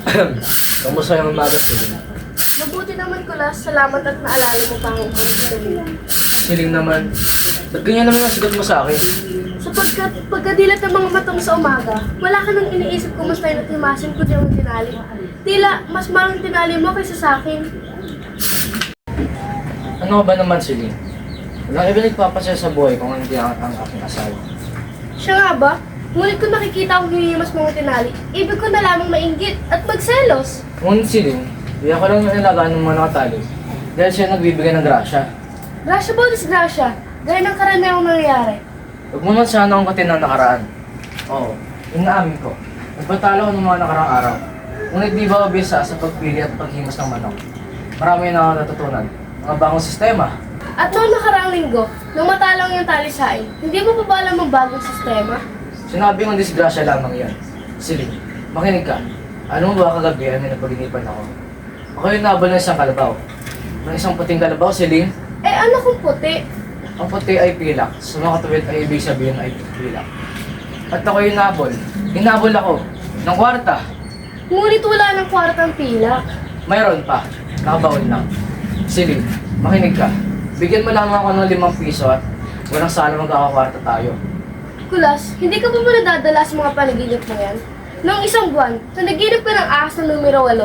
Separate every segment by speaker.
Speaker 1: Kamusta yung umaga, Siling?
Speaker 2: Mabuti naman, Kulas. Salamat at naalala mo pa ang pagkakalala.
Speaker 1: Siling naman. Ba't ganyan naman ang sagot mo sa akin?
Speaker 2: Sapagkat pagkadilat ng mga matang sa umaga, wala ka nang iniisip kung mas tayo natimasin kundi ang tinali. Tila, mas malang tinali mo kaysa sa akin.
Speaker 1: Ano ka ba naman, Siling? Walang iba nagpapasaya sa buhay kung hindi ang aking asawa.
Speaker 2: Siya nga ba? Ngunit kung nakikita akong hinihimas mga tinali, ibig ko na lamang mainggit at magselos.
Speaker 1: Ngunit, Siling, di ako lang nalagaan ng mga nakatali dahil siya nagbibigay ng grasya.
Speaker 2: Grasya ba o disgrasya? Gaya ng karaniwang nangyayari.
Speaker 1: Huwag mo man sana akong katin ng nakaraan. Oo, inaamin ko. Nagpatalo ako ng mga nakaraang araw. Ngunit di ba obisa sa pagpili at paghimas ng manok? Marami na ako natutunan. Mga bagong sistema.
Speaker 2: At noong nakaraang linggo, nung matalang yung talisain, hindi mo pa ba alam ang bagong sistema?
Speaker 1: Sinabi mong disgrasya lamang yan. Siling, makinig ka. Alam mo ba kagabi ay may napaginipan ako? Ako yung nabal ng isang kalabaw. Ng isang puting kalabaw, Siling.
Speaker 2: Eh ano kung puti?
Speaker 1: Ang puti ay pilak. Sa mga katuwid ay ibig sabihin ay pilak. At ako yung nabol. Hinabol ako. Ng kwarta.
Speaker 2: Ngunit wala ng kwartang pilak.
Speaker 1: Mayroon pa. Nakabaon lang. Siling, makinig ka. Bigyan mo lamang ako ng 5 piso at walang sala magkakakwarta tayo.
Speaker 2: Kulas, hindi ka ba mo nadadala sa mga panaginip mo yan? Noong isang buwan, nanaginip ka ng ahas na numero 8.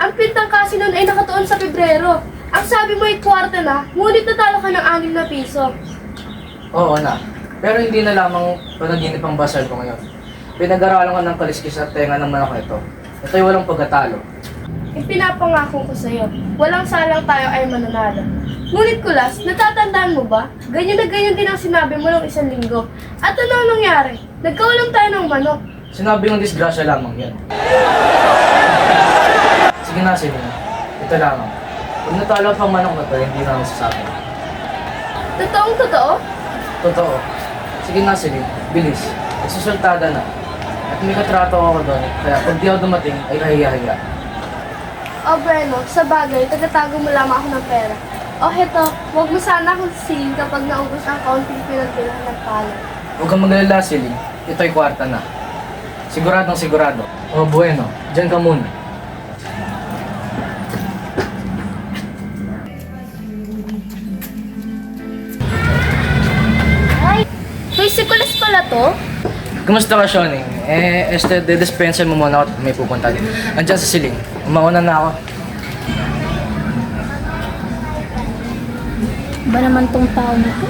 Speaker 2: Ang pintang kasi nun ay nakatuon sa Pebrero. Ang sabi mo ay kwarta na, ngunit natalo ka ng 6 na piso.
Speaker 1: Oo na. Pero hindi na lamang panaginip ang basal ko ngayon. Pinag-aralan ko ng kaliskis at tenga ng manok ito. Ito'y walang pagkatalo.
Speaker 2: Ipinapangako ko sa'yo, walang salang tayo ay mananalo. Ngunit Kulas, natatandaan mo ba? Ganyan na ganyan din ang sinabi mo noong 1 linggo. At ano ang nangyari? Nagkawalang tayo ng manok.
Speaker 1: Sinabi ng disgrasya lamang yan. Sige na, Siling. Ito lamang. Pag natalo pang manok na to, hindi na masasabi.
Speaker 2: Totoong totoo?
Speaker 1: Totoo. Sige na, Siling. Bilis. Nagsusultada na. At may katrato ako doon, kaya pag di ako dumating, ay kahiya-hiya.
Speaker 2: O Breno, sa bagay, tagatago mo lamang ako ng pera. O heto, huwag mo sana akong sisihin kapag naubos ang kaunting pinagbilang ng pala.
Speaker 1: Huwag kang magalala, Siling. Ito'y kwarta na. Siguradong sigurado. O bueno, dyan ka muna.
Speaker 2: Ay! Hoy, si Kulas pala to?
Speaker 1: Kumusta ka, Shoning? Dedispensan mo muna ako at may pupunta din. Andiyan sa Siling. Umauna na ako.
Speaker 3: Ba naman tong tao na to?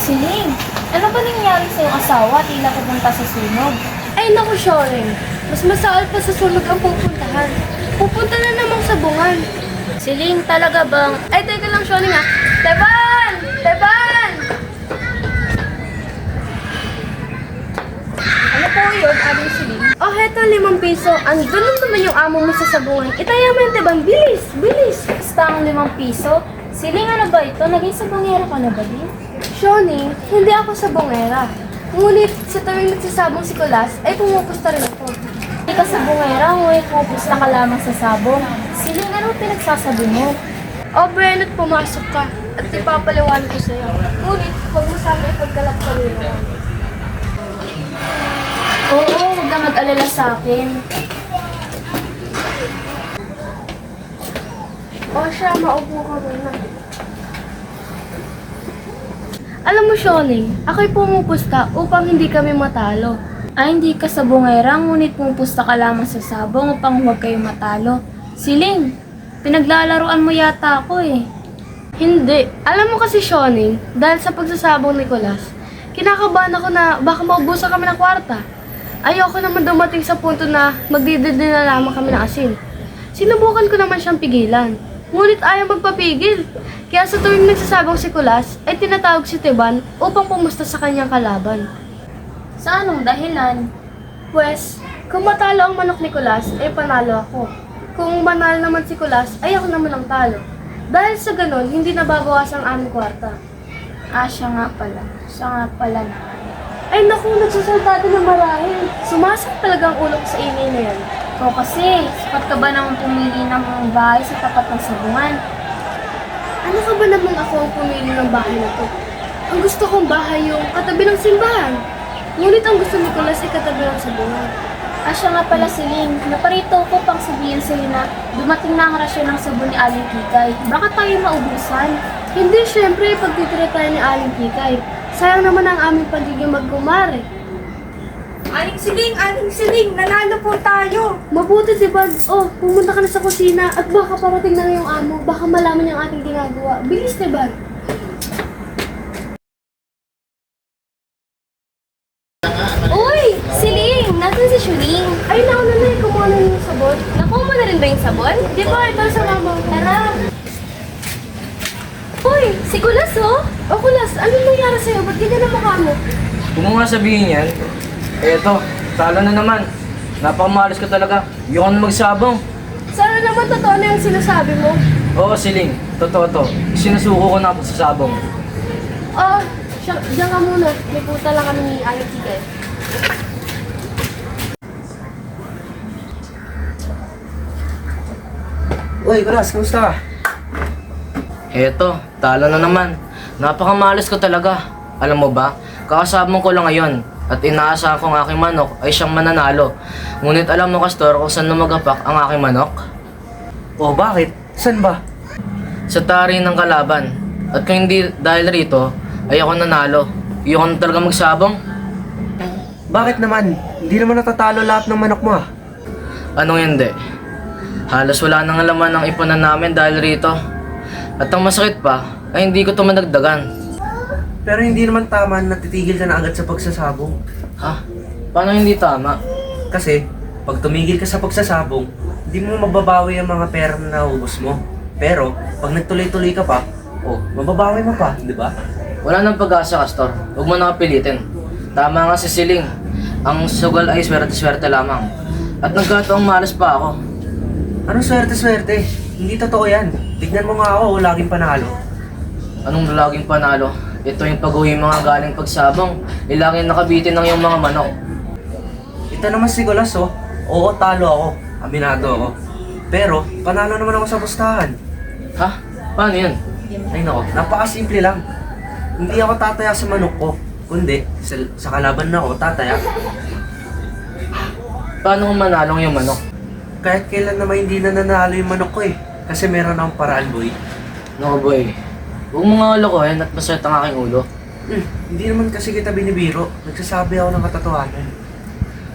Speaker 3: Siling, ano ba nangyari sa iyong asawa? Tila pupunta sa sunog.
Speaker 2: Ay naku, Shoring. Mas masaal pa sa sunog ang pupuntahan. Pupunta na namang sa bungan.
Speaker 3: Siling, talaga bang...
Speaker 2: Ay, teka lang, Shoring ah. Teban! Teban!
Speaker 3: Ano po yun, Abing Siling?
Speaker 2: Oh, heto, 5 piso. Andun na naman yung amo mo sa sabungan. Itaya mo yung Teban. Bilis! Bilis!
Speaker 3: Basta ang 5 piso? Siling, ano ba ito? Naging sabongero ka na ba din?
Speaker 2: Shoning, hindi ako sa bungera. Ngunit sa tuwing nagsasabong si Kulas, ay pumupusta rin ako.
Speaker 3: Hindi ka sabongera, ngunit pupusta ka lamang sa sabong. Siling, ano pinagsasabi mo?
Speaker 2: O, Breno't pumasok ka at ipapaliwanag ko sa'yo. Ngunit, huwag mo sana ipagkalat sa nila.
Speaker 3: Oo, huwag ka mag-alala sa akin.
Speaker 2: O siya, maupo ka muna. Alam mo, Shoning, ako'y pumupusta upang hindi kami matalo.
Speaker 3: Ay, hindi ka sabongera, ngunit pumupusta ka lamang sa sabong upang huwag kayo matalo. Siling, pinaglalaroan mo yata ako eh.
Speaker 2: Hindi. Alam mo kasi, Shoning, dahil sa pagsasabong ni Kulas, kinakabahan ako na baka maubusan kami ng kwarta. Ayoko naman dumating sa punto na magdidid na lamang kami ng asin. Sinubukan ko naman siyang pigilan. Ngunit ayaw magpapigil. Kaya sa tuwing nagsasabong si Kulas, ay tinatawag si Teban upang pumusta sa kanyang kalaban.
Speaker 3: Sa anong dahilan?
Speaker 2: Pwes, kung matalo ang manok ni Kulas, ay panalo ako. Kung manalo naman si Kulas, ay ako naman ang talo. Dahil sa ganon, hindi nababawasan ang aming kwarta.
Speaker 3: Ah, siya nga pala. Siya nga pala na.
Speaker 2: Ay naku, nagsasaltado na marahil. Sumasak talaga ang ulo ko sa ingay na yan.
Speaker 3: Ikaw kasi, sapat ka ba naman pumili ng bahay sa tapat ng sabungan?
Speaker 2: Ano ka ba namang ako ang pumili ng bahay na to? Ang gusto kong bahay yung katabi ng simbahan. Ngunit ang gusto ni Kulas ay katabi ng sabungan.
Speaker 3: Siya nga pala Siling. Naparito ko pang sabihin sa'yo na dumating na ang rasyon ng sabon ni Aling Kikay. Baka tayo maubusan.
Speaker 2: Hindi, syempre, pagtitira tayo ni Aling Kikay. Sayang naman ang aming pagiging magkumare.
Speaker 4: Aling Siling, nanalo po tayo.
Speaker 2: Mabuti, diba? Oh, pumunta ka na sa kusina at baka parating na yung amo. Baka malaman yung ating ginagawa. Bilis, diba?
Speaker 3: Uy! Siling! Nasaan si Shuling?
Speaker 2: Ay, nauna na eh. Kumuha na yung sabon.
Speaker 3: Nakuha mo na rin ba yung sabon?
Speaker 2: Di ba? Ito sa mama.
Speaker 3: Tara! Uy! Si Kulas oh!
Speaker 2: O, Kulas, anong nangyari sa'yo? Ba't ganyan ang mukha mo?
Speaker 1: Kung mo nga sabihin yan, eto, talo na naman. Napakamalas ka talaga. Yung na magsabong.
Speaker 2: Sana naman totoo na yung sinasabi mo.
Speaker 1: Oo, Siling. Totoo to. Sinusuko ko na ako sa sabong.
Speaker 2: Oh, diyan ka muna. May puta lang kami ni Aling Kikay.
Speaker 5: Uy, Kulas, kamusta ka?
Speaker 1: Eto, talo na naman. Napakamalas ko talaga. Alam mo ba, kakasabong ko lang ngayon at inaasahan ko ang aking manok ay siyang mananalo. Ngunit alam mo, Castor, kung saan lumagapak ang aking manok?
Speaker 5: Oh, bakit? San ba?
Speaker 1: Sa tari ng kalaban. At kung hindi dahil rito, ay ako nanalo. Iyong talaga magsabong?
Speaker 5: Bakit naman? Hindi naman natatalo lahat ng manok mo ah.
Speaker 1: Anong hindi? Halos wala nang laman ng ipunan namin dahil rito. At ang masakit pa, ay hindi ko ito managdagan.
Speaker 5: Pero hindi naman tama na titigil ka na agad sa pagsasabong.
Speaker 1: Ha? Paano hindi tama?
Speaker 5: Kasi, pag tumigil ka sa pagsasabong, hindi mo mababawi ang mga pera na naubos mo. Pero, pag nagtuloy-tuloy ka pa, oh, mababawi mo pa, di ba?
Speaker 1: Wala nang pag-asa, Castor. Huwag mo na kapilitin. Tama nga si Siling. Ang sugal ay swerte-swerte lamang. At nagkataong malas pa ako.
Speaker 5: Anong swerte-swerte? Hindi totoo yan. Tignan mo nga ako, laging panalo.
Speaker 1: Anong laging panalo? Ito yung pag-uwi mga galing pagsabong. Ilaging nakabitin ng yung mga manok.
Speaker 5: Ito naman si Kulas oh. Oo, talo ako. Aminado ako. Pero, panalo naman ako sa pustahan.
Speaker 1: Ha? Paano yun?
Speaker 5: Ay nako, napakasimple lang. Hindi ako tataya sa manok ko. Kundi, sa kalaban na ako tataya.
Speaker 1: Paano kung manalong yung manok?
Speaker 5: Kahit kailan naman hindi na nanalo yung manok ko eh. Kasi meron akong paraan, boy.
Speaker 1: No boy. Huwag mo nga lokohin at masayat ang aking ulo.
Speaker 5: Hindi naman kasi kita binibiro. Nagsasabi ako ng katotohanan.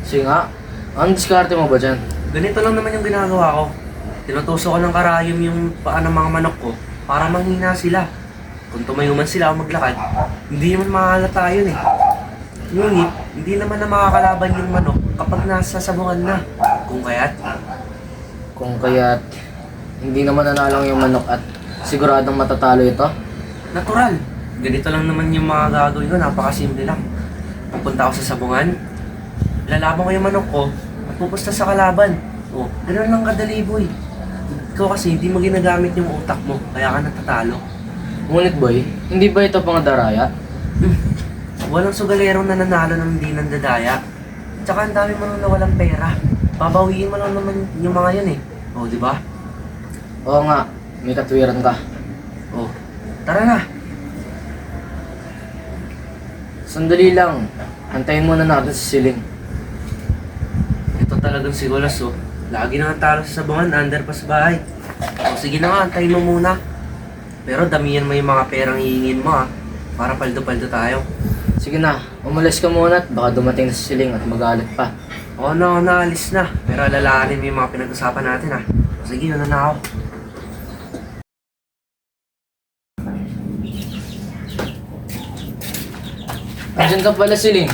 Speaker 1: Sige nga. Anong diskarte mo ba dyan?
Speaker 5: Ganito lang naman yung ginagawa ko. Tinutusok ko ng karayom yung paa ng mga manok ko para manghina sila. Kung tumayo man sila o maglakad, hindi naman makahalata yun eh. Ngunit, hindi naman na makakalaban yung manok kapag nasa sabungan na.
Speaker 1: Kung kaya't hindi naman nanalong yung manok at siguradong matatalo ito?
Speaker 5: Natural. Ganito lang naman yung mga gagawin ko, napakasimple lang. Pupunta ako sa sabungan, lalaban ko yung manok ko, at pupusta sa kalaban. O, ganoon lang kadali, boy. Ikaw kasi hindi mo ginagamit yung utak mo, kaya ka natatalo.
Speaker 1: Ngunit boy, hindi ba ito pang daraya?
Speaker 5: Walang sugalerong nananalo ng hindi nandadaya. Tsaka ang dami mo nang nawalang pera. Babawiin mo lang naman yung mga yun eh. O, di ba?
Speaker 1: Oo nga, may katwiran ka.
Speaker 5: O, tara na.
Speaker 1: Sandali lang, antayin muna natin si Siling.
Speaker 5: Ito talagang si Kulas oh. Lagi na ang talo sa sabungan, under pa sa bahay. O, sige na nga, antayin mo muna. Pero damihan mo yung mga perang hihingin mo ah. Para paldo-paldo tayo.
Speaker 1: Sige na, umalis ka muna at baka dumating na si Siling at magalit pa.
Speaker 5: Oo na, naalis na. Pero alalahanin mo yung mga pinag-usapan natin ah. O, sige, na ako.
Speaker 1: Andiyan ka pala, Siling.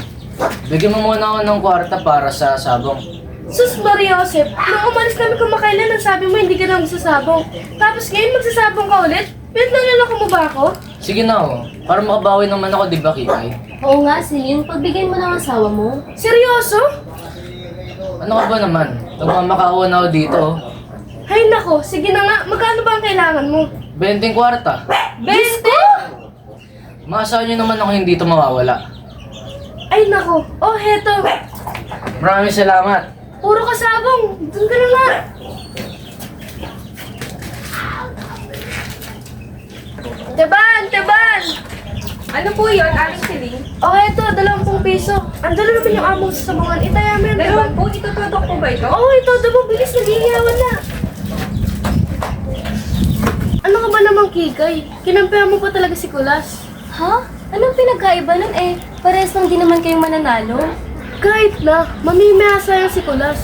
Speaker 1: Bigyan mo muna ako ng kwarta para sa sabong.
Speaker 2: Sus, Mariosep, nung umalis kami kumakailan, ang sabi mo hindi ka na magsasabong. Tapos ngayon magsasabong ka ulit? Naloloko mo ba ako?
Speaker 1: Sige na oh, para makabawi naman ako, di ba, Kikay?
Speaker 3: Oo nga, Siling. Pagbigay mo ng asawa mo.
Speaker 2: Seryoso?
Speaker 1: Ano ka ba naman? Nagmamakaawa na ako dito oh.
Speaker 2: Hay nako, sige na nga, magkano ba ang kailangan mo?
Speaker 1: 20 kwarta.
Speaker 2: 20?
Speaker 1: Maasahan niyo naman ako hindi ito mawawala.
Speaker 2: Ay nako, oh heto.
Speaker 1: Maraming salamat.
Speaker 2: Puro kasabong, dun ka na nga. Teban!
Speaker 4: Ano po yun, Aling Siling?
Speaker 2: Oh heto, 20 piso. piso. Andun na naman yung amo sa sabungan. Itaya mo yan, diba?
Speaker 4: Meron po, itutudok ko ba ito?
Speaker 2: Oo, ito. Diba, bilis. Naghihiyawan na. Ano ka ba namang Kikay? Kinampihan mo pa talaga si Kulas.
Speaker 3: Ha? Anong pinagkaiba nun eh? Parehas lang din naman kayong mananalo.
Speaker 2: Kahit na, mamimiyasa yan si Kulas.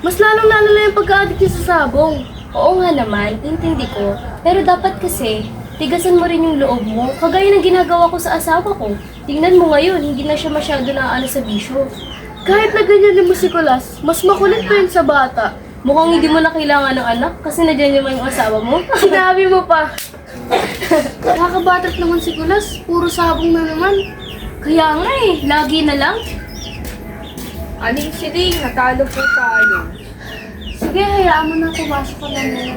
Speaker 2: Mas lalong-lalo na yung pagka-addict niya sa sabong.
Speaker 3: Oo nga naman, intindi ko. Pero dapat kasi, tigasan mo rin yung loob mo. Kagaya ng ginagawa ko sa asawa ko. Tingnan mo ngayon, hindi na siya masyado naaano sa bisyo.
Speaker 2: Kahit na ganyan mo si Kulas, mas makulit pa yun sa bata.
Speaker 3: Mukhang hindi mo na kailangan ng anak kasi nandiyan naman yung asawa mo.
Speaker 2: Sinabi mo pa. Nakakabatat naman si Kulas. Puro sabong na naman.
Speaker 3: Kaya nga eh, lagi na lang.
Speaker 4: Aling Siling, natalo po tayo.
Speaker 2: Sige, hayaan mo na pumasok ka na muna.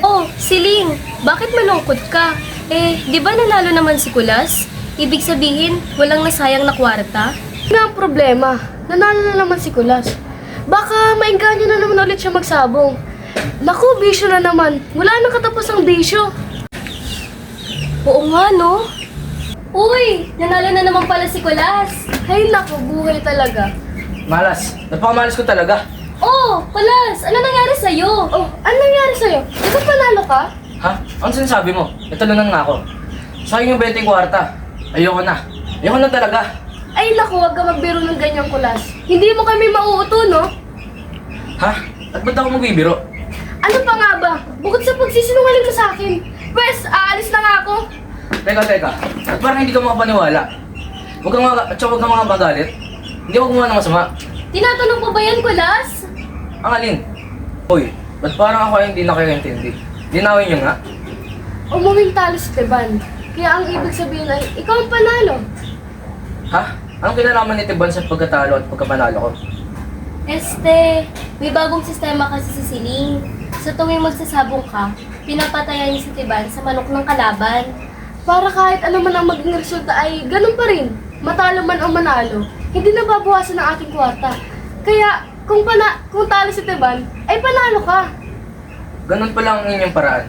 Speaker 3: Oh, Siling, bakit malungkot ka? Eh, di ba nanalo naman si Kulas? Ibig sabihin, walang nasayang na kwarta?
Speaker 2: Nga ang problema, nanalo na naman si Kulas. Baka maingganyo na naman ulit siya magsabong. Naku, bisyo na naman. Wala nang katapos ang bisyo.
Speaker 3: Oo nga, no? Uy, nanalo na naman pala si Kulas.
Speaker 2: Ay naku, buhay talaga.
Speaker 1: Malas. Napakamalas ko talaga.
Speaker 3: Oh, Kulas, ano nangyari sa'yo?
Speaker 2: Oh, ano nangyari sa'yo? Di ba panalo ka?
Speaker 1: Ha? Ano sinasabi mo? Natalunan nga ako. Sayang yung 20 kwarta. Ayoko na. Ayoko na talaga.
Speaker 2: Ay naku, wag ka magbiro ng ganyang Kulas. Hindi mo kami mauuto, no?
Speaker 1: Ha? At ba't ako magbibiro?
Speaker 2: Ano pa nga ba? Bukod sa pagsisinungaling mo sa akin. Pwes, aalis na nga ako.
Speaker 1: Teka. At parang hindi ka makapaniwala. Huwag kang at saka huwag kang mga magalit. Hindi ako gumawa ng masama.
Speaker 3: Tinatanong ko ba yan, Kulas?
Speaker 1: Ang alin? Hoy, ba't parang ako ay hindi nakakaintindi? Linawin niyo nga.
Speaker 2: Umuwing talo si Teban. Kaya ang ibig sabihin ay, ikaw ang panalo.
Speaker 1: Ha? Anong kinalaman ni Tiban sa pagkatalo at pagkapanalo ko?
Speaker 3: May bagong sistema kasi si Siling. Sa tuwing magsasabong ka, pinapatayan niya si Tiban sa manok ng kalaban.
Speaker 2: Para kahit ano man ang maging resulta ay ganun pa rin. Matalo man o manalo, hindi nababawasan ang ating kwarta. Kaya kung talo si Teban, ay panalo ka.
Speaker 1: Ganun pala ang inyong paraan.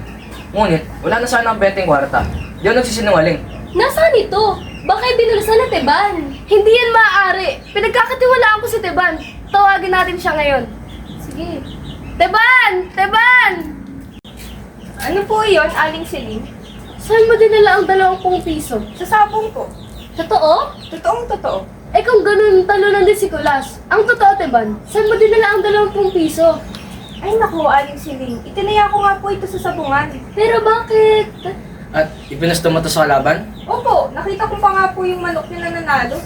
Speaker 1: Ngunit, wala na sana ang 20 kwarta. Di ako nagsisinungaling.
Speaker 3: Nasaan ito? Baka ibinulasan na Tiban.
Speaker 2: Hindi yan maaari. Pinagkakatiwalaan ko si Teban. Tawagin natin siya ngayon.
Speaker 3: Sige.
Speaker 2: Teban! Teban!
Speaker 4: Ano po yun, Aling Siling?
Speaker 2: Saan mo dinala ang 20 piso?
Speaker 4: Sa sabong po.
Speaker 3: Totoo?
Speaker 4: Totoong totoo.
Speaker 2: Eh kung ganun, talunan din si Kulas. Ang totoo, Teban, saan mo dinala ang 20 piso?
Speaker 4: Ay naku, Aling Siling. Itinaya ko nga po ito sa sabungan.
Speaker 3: Pero bakit?
Speaker 1: At ipinasto mo to sa kalaban?
Speaker 4: Opo, nakita ko pa nga po yung manok niya na nanalo.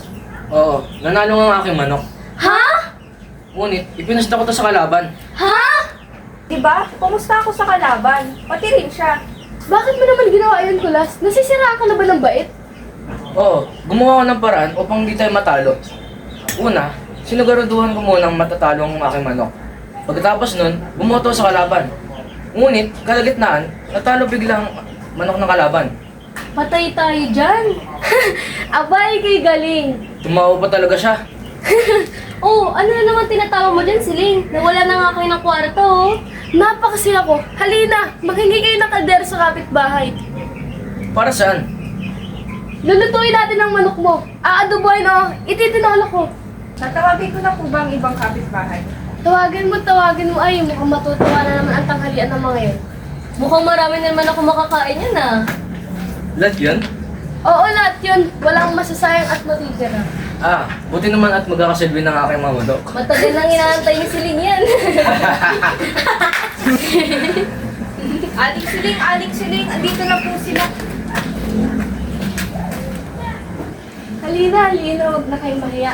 Speaker 1: Oo, nanalo nga ang aking manok.
Speaker 3: Ha?
Speaker 1: Ngunit, ipinasto ko to sa kalaban.
Speaker 3: Ha?
Speaker 4: Diba? Kumusta ako sa kalaban? Pati rin siya.
Speaker 2: Bakit mo naman ginawa yun, Kulas? Nasisiraan ka na ba ng bait?
Speaker 1: Oo, gumawa ko ng paraan upang hindi tayo matalo. Una, sinuguraduhan ko munang matatalo ang aking manok. Pagkatapos nun, bumoto sa kalaban. Ngunit, kalagitnaan, natalo biglang manok ng kalaban.
Speaker 3: Patay tayo dyan.
Speaker 2: Abay kay galing.
Speaker 1: Tumawa pa talaga siya.
Speaker 3: Oh, ano na naman tinatawa mo dyan, Siling? Nawala na nga kayo ng kwarto, oh.
Speaker 2: Napakasira ko. Halina, maghingi kayo ng kaldero sa kapitbahay.
Speaker 1: Para saan?
Speaker 2: Lulutuin natin ang manok mo. Aadobohin o, ititinolo ko.
Speaker 4: Tatawagin ko na po ba ang ibang kapitbahay?
Speaker 2: Tawagin mo. Ay, mukhang matutuwa na naman ang tanghalian ng mga yun.
Speaker 3: Mukhang marami na naman ako makakain yan, ah.
Speaker 1: Lahat yun?
Speaker 2: Oo, lahat yun. Walang masasayang at matitira.
Speaker 1: Ah, buti naman at magkakasilbi ng aking mga manok.
Speaker 3: Matagal nang inaantay ni Siling yan.
Speaker 4: Aling Siling, andito na po sila.
Speaker 2: Halina, huwag na kayong mahiya.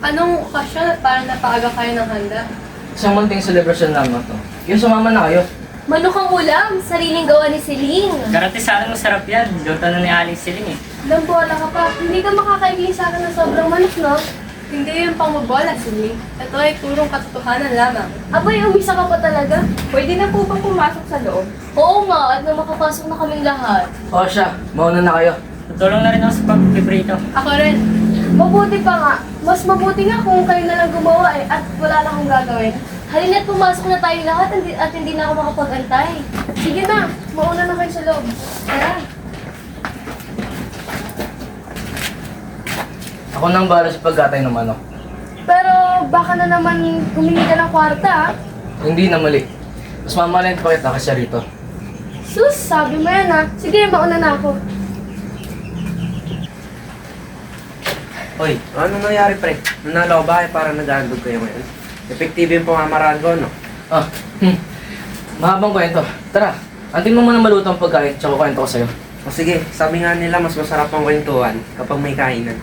Speaker 3: Anong okasyon at parang napaaga kayo ng handa?
Speaker 1: Isang munting celebration lang to. Yung sumama na kayo.
Speaker 3: Manok ang ulam, sariling gawa ni Siling.
Speaker 6: Garantisado masarap yan. Luto na ni Aling Siling eh.
Speaker 2: Lambola ka pa. Hindi ka makakaigli sa akin ng sobrang manok, no?
Speaker 3: Hindi yung pangmabola, Siling. Ito ay purong katotohanan lamang.
Speaker 2: Abay, umisa ka pa talaga.
Speaker 4: Pwede na po ba pumasok sa loob?
Speaker 3: Oo nga, at na makapasok na kaming lahat.
Speaker 1: O siya, mauna na kayo.
Speaker 6: Tutulong na rin ako sa pagpiprito.
Speaker 3: Ako rin.
Speaker 2: Mabuti pa nga. Mas mabuti nga kung kayo na lang gumawa eh, at wala na akong gagawin.
Speaker 3: Halina't pumasok na tayo lahat at hindi na ako makapag-antay.
Speaker 2: Sige na, mauna na kayo sa loob.
Speaker 3: Tara.
Speaker 1: Ako nang bahala sa pagkatay ng manok.
Speaker 2: Pero baka na naman humingi ka ng kwarta, ah.
Speaker 1: Hindi na mali. Mas mamalint pa kita kasi rito.
Speaker 2: Sus, sabi mo yan, ah. Sige, mauna na ako.
Speaker 5: Hoy, ano nangyari pre? Nanalo ka ba para nag-handog kayo ngayon? Epektibo yung pamamaraan ko, no?
Speaker 1: Ah, mahabang kwento. Tara, antin mo muna maluto ang pagkain, tsaka kwento ko sa'yo.
Speaker 5: O sige, sabi nga nila mas masarap ang kwentuhan kapag may kainan.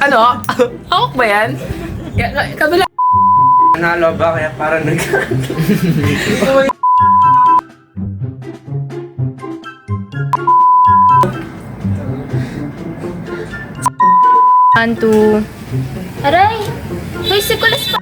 Speaker 7: Ano? Hawak ba yan? Kabila.
Speaker 5: Nanalo ba kaya para nag...
Speaker 3: Aray! Hoy, si Kulas pa!